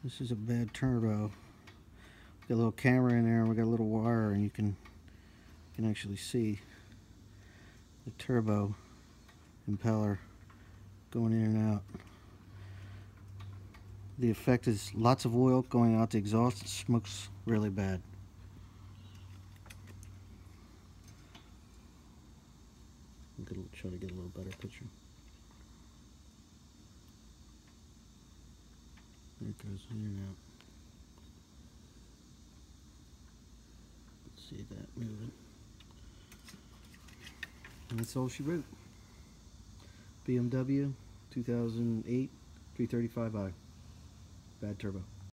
This is a bad turbo. Got a little camera in there, and we got a little wire, and you can actually see the turbo impeller going in and out. The effect is lots of oil going out the exhaust. It smokes really bad. I'm gonna try to get a little better picture. There it goes in and out. Let's see that moving. And that's all she wrote. BMW 2008 335i. Bad turbo.